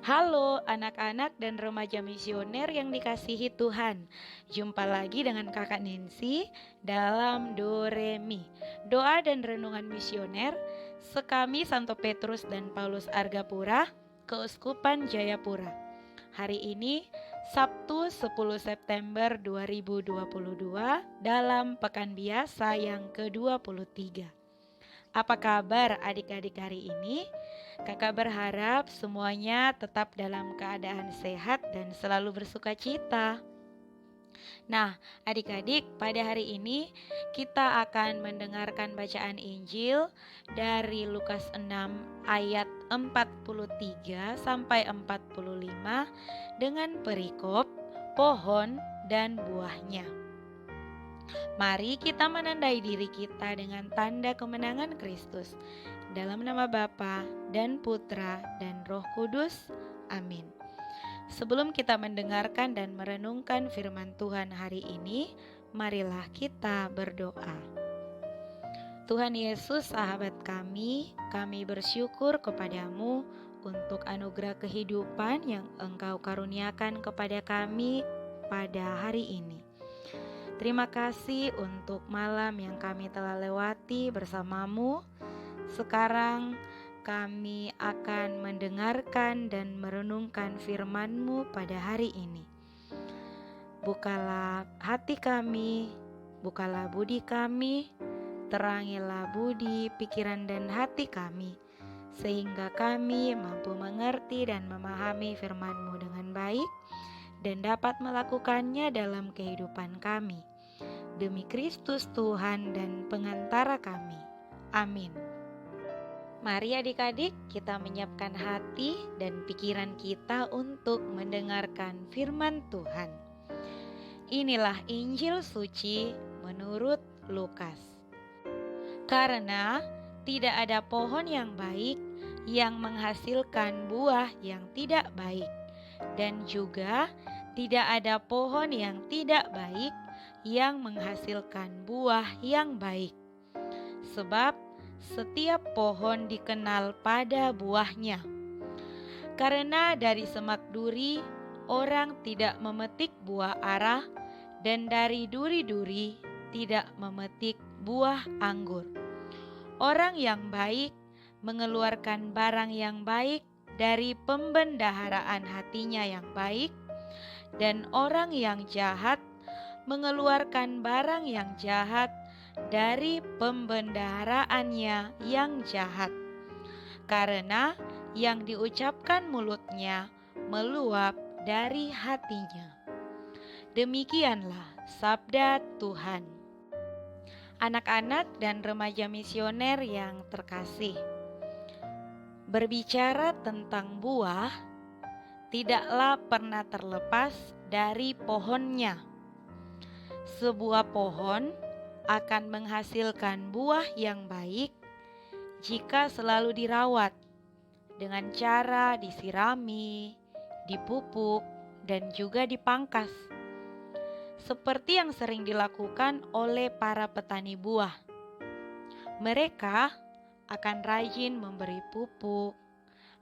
Halo anak-anak dan remaja misioner yang dikasihi Tuhan. Jumpa lagi dengan Kakak Nancy dalam Do Re Mi, doa dan renungan misioner Sekami Santo Petrus dan Paulus Argapura, Keuskupan Jayapura. Hari ini Sabtu 10 September 2022 dalam Pekan Biasa yang ke-23. Apa kabar adik-adik hari ini? Kakak berharap semuanya tetap dalam keadaan sehat dan selalu bersuka cita. Nah, adik-adik, pada hari ini kita akan mendengarkan bacaan Injil dari Lukas 6 ayat 43 sampai 45 dengan perikop pohon dan buahnya. Mari kita menandai diri kita dengan tanda kemenangan Kristus. Dalam nama Bapa dan Putra dan Roh Kudus. Amin. Sebelum kita mendengarkan dan merenungkan firman Tuhan hari ini, marilah kita berdoa. Tuhan Yesus, sahabat kami bersyukur kepadamu untuk anugerah kehidupan yang Engkau karuniakan kepada kami pada hari ini. Terima kasih untuk malam yang kami telah lewati bersamamu. Sekarang kami akan mendengarkan dan merenungkan firman-Mu pada hari ini. Bukalah hati kami, bukalah budi kami, terangilah budi, pikiran dan hati kami, sehingga kami mampu mengerti dan memahami firman-Mu dengan baik dan dapat melakukannya dalam kehidupan kami. Demi Kristus Tuhan dan pengantara kami. Amin. Mari adik-adik kita menyiapkan hati dan pikiran kita untuk mendengarkan firman Tuhan. Inilah Injil suci menurut Lukas. Karena tidak ada pohon yang baik yang menghasilkan buah yang tidak baik, dan juga tidak ada pohon yang tidak baik yang menghasilkan buah yang baik. Sebab setiap pohon dikenal pada buahnya. Karena dari semak duri orang tidak memetik buah ara, dan dari duri-duri tidak memetik buah anggur. Orang yang baik mengeluarkan barang yang baik dari pembendaharaan hatinya yang baik, dan orang yang jahat mengeluarkan barang yang jahat dari pembendaharaannya yang jahat. Karena yang diucapkan mulutnya meluap dari hatinya. Demikianlah sabda Tuhan. Anak-anak dan remaja misioner yang terkasih, berbicara tentang buah tidaklah pernah terlepas dari pohonnya. Sebuah pohon akan menghasilkan buah yang baik jika selalu dirawat dengan cara disirami, dipupuk, dan juga dipangkas. Seperti yang sering dilakukan oleh para petani buah. Mereka akan rajin memberi pupuk,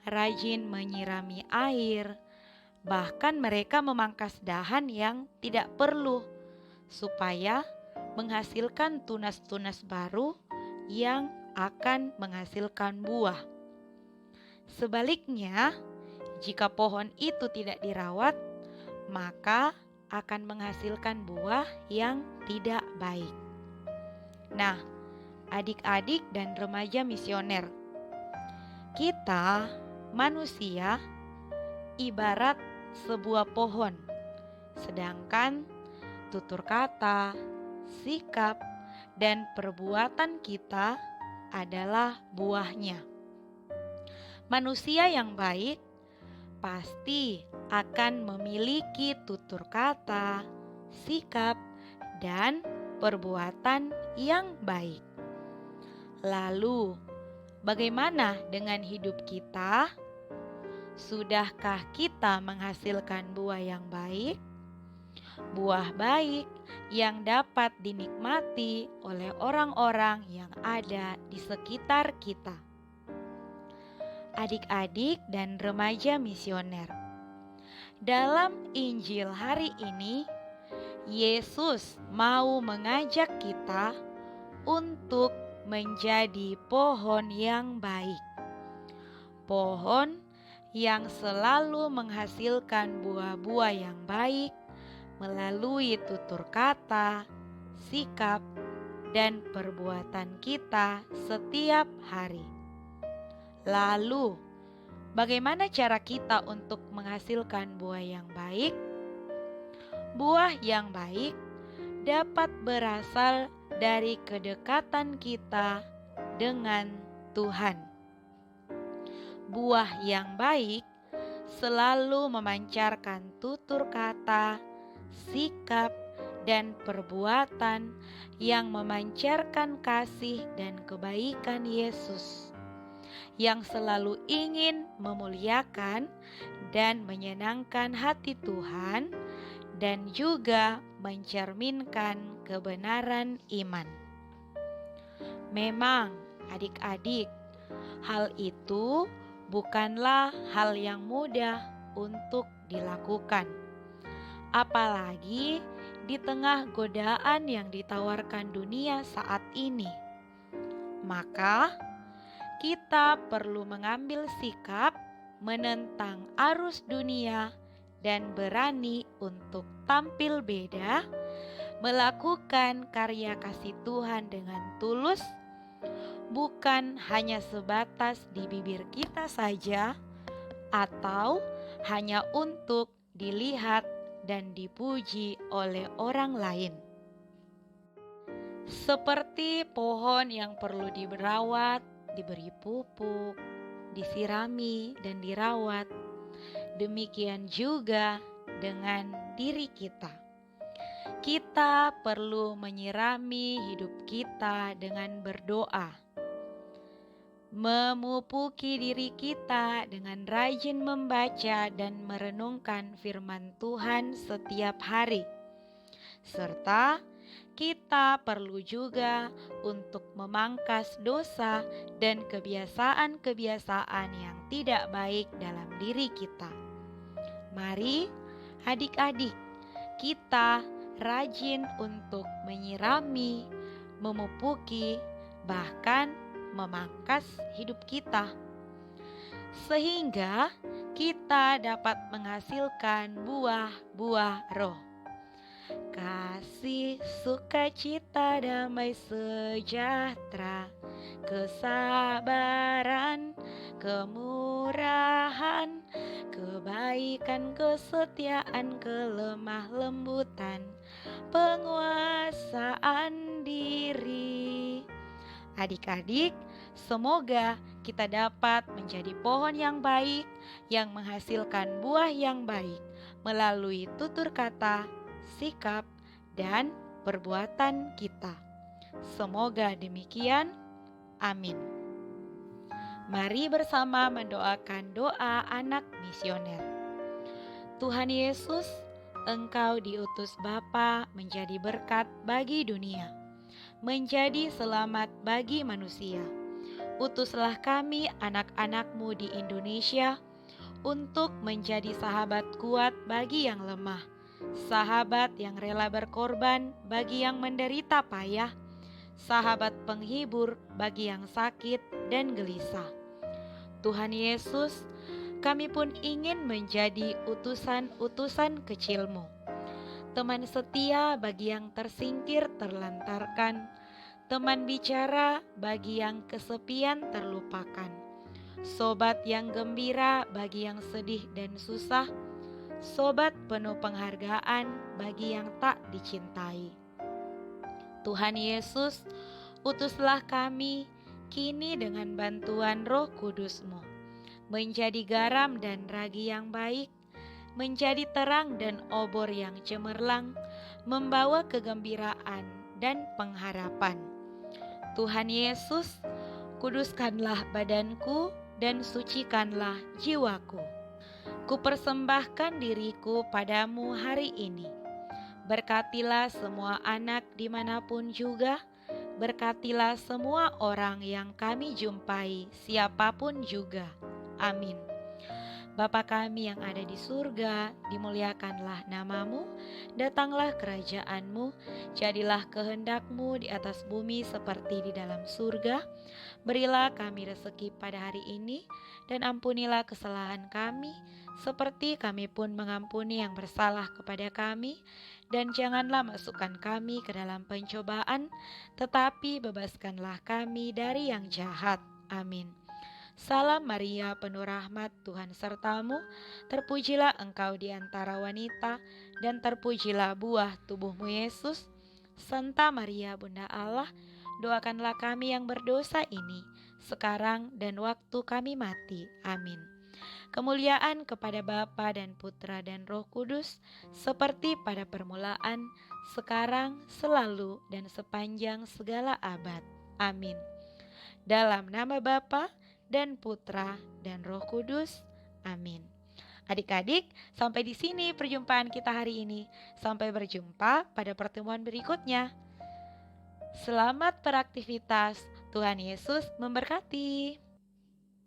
rajin menyirami air, bahkan mereka memangkas dahan yang tidak perlu supaya menghasilkan tunas-tunas baru yang akan menghasilkan buah. Sebaliknya, jika pohon itu tidak dirawat, maka akan menghasilkan buah yang tidak baik. Nah, adik-adik dan remaja misioner, kita manusia ibarat sebuah pohon, sedangkan tutur kata, sikap, dan perbuatan kita adalah buahnya. Manusia yang baik pasti akan memiliki tutur kata, sikap, dan perbuatan yang baik. Lalu, bagaimana dengan hidup kita? Sudahkah kita menghasilkan buah yang baik? Buah baik yang dapat dinikmati oleh orang-orang yang ada di sekitar kita. adik-adik dan remaja misioner. Dalam Injil hari ini, Yesus mau mengajak kita untuk menjadi pohon yang baik. Pohon yang selalu menghasilkan buah-buah yang baik melalui tutur kata, sikap, dan perbuatan kita setiap hari. Lalu, bagaimana cara kita untuk menghasilkan buah yang baik? Buah yang baik dapat berasal dari kedekatan kita dengan Tuhan. Buah yang baik selalu memancarkan tutur kata, sikap, dan perbuatan yang memancarkan kasih dan kebaikan Yesus, yang selalu ingin memuliakan dan menyenangkan hati Tuhan, dan juga mencerminkan kebenaran iman. Memang, adik-adik, hal itu bukanlah hal yang mudah untuk dilakukan, apalagi di tengah godaan yang ditawarkan dunia saat ini. Maka, kita perlu mengambil sikap menentang arus dunia dan berani untuk tampil beda, melakukan karya kasih Tuhan dengan tulus, bukan hanya sebatas di bibir kita saja, atau hanya untuk dilihat dan dipuji oleh orang lain. Seperti pohon yang perlu dirawat, diberi pupuk, disirami, dan dirawat, demikian juga dengan diri kita. Kita perlu menyirami hidup kita dengan berdoa, memupuki diri kita dengan rajin membaca dan merenungkan firman Tuhan setiap hari, serta kita perlu juga untuk memangkas dosa dan kebiasaan-kebiasaan yang tidak baik dalam diri kita. Mari adik-adik, kita rajin untuk menyirami, memupuki, bahkan memangkas hidup kita, sehingga kita dapat menghasilkan buah-buah roh. Kasih, sukacita, damai sejahtera, kesabaran, kemurahan, kebaikan, kesetiaan, kelemah lembutan, penguasaan diri. Adik-adik, semoga kita dapat menjadi pohon yang baik, yang menghasilkan buah yang baik melalui tutur kata, sikap, dan perbuatan kita. Semoga demikian. Amin. Mari bersama mendoakan doa anak misioner. Tuhan Yesus, Engkau diutus Bapa menjadi berkat bagi dunia, menjadi selamat bagi manusia. Utuslah kami anak-anak-Mu di Indonesia untuk menjadi sahabat kuat bagi yang lemah, sahabat yang rela berkorban bagi yang menderita payah, sahabat penghibur bagi yang sakit dan gelisah. Tuhan Yesus, kami pun ingin menjadi utusan-utusan kecil-Mu, teman setia bagi yang tersingkir terlantarkan, teman bicara bagi yang kesepian terlupakan, sobat yang gembira bagi yang sedih dan susah, sobat penuh penghargaan bagi yang tak dicintai. Tuhan Yesus, utuslah kami kini dengan bantuan Roh Kudus-Mu, menjadi garam dan ragi yang baik, menjadi terang dan obor yang cemerlang, membawa kegembiraan dan pengharapan. Tuhan Yesus, kuduskanlah badanku dan sucikanlah jiwaku. Kupersembahkan diriku padamu hari ini. Berkatilah semua anak dimanapun juga, berkatilah semua orang yang kami jumpai siapapun juga. Amin. Bapa kami yang ada di surga, dimuliakanlah namamu, datanglah kerajaan-Mu, jadilah kehendak-Mu di atas bumi seperti di dalam surga. Berilah kami rezeki pada hari ini, dan ampunilah kesalahan kami, seperti kami pun mengampuni yang bersalah kepada kami. Dan janganlah masukkan kami ke dalam pencobaan, tetapi bebaskanlah kami dari yang jahat. Amin. Salam Maria, penuh rahmat, Tuhan sertamu, terpujilah engkau di antara wanita, dan terpujilah buah tubuhmu Yesus. Santa Maria, Bunda Allah, doakanlah kami yang berdosa ini, sekarang dan waktu kami mati. Amin. Kemuliaan kepada Bapa dan Putra dan Roh Kudus, seperti pada permulaan, sekarang, selalu, dan sepanjang segala abad. Amin. Dalam nama Bapa dan Putra dan Roh Kudus. Amin. Adik-adik, sampai di sini perjumpaan kita hari ini. Sampai berjumpa pada pertemuan berikutnya. Selamat beraktivitas. Tuhan Yesus memberkati.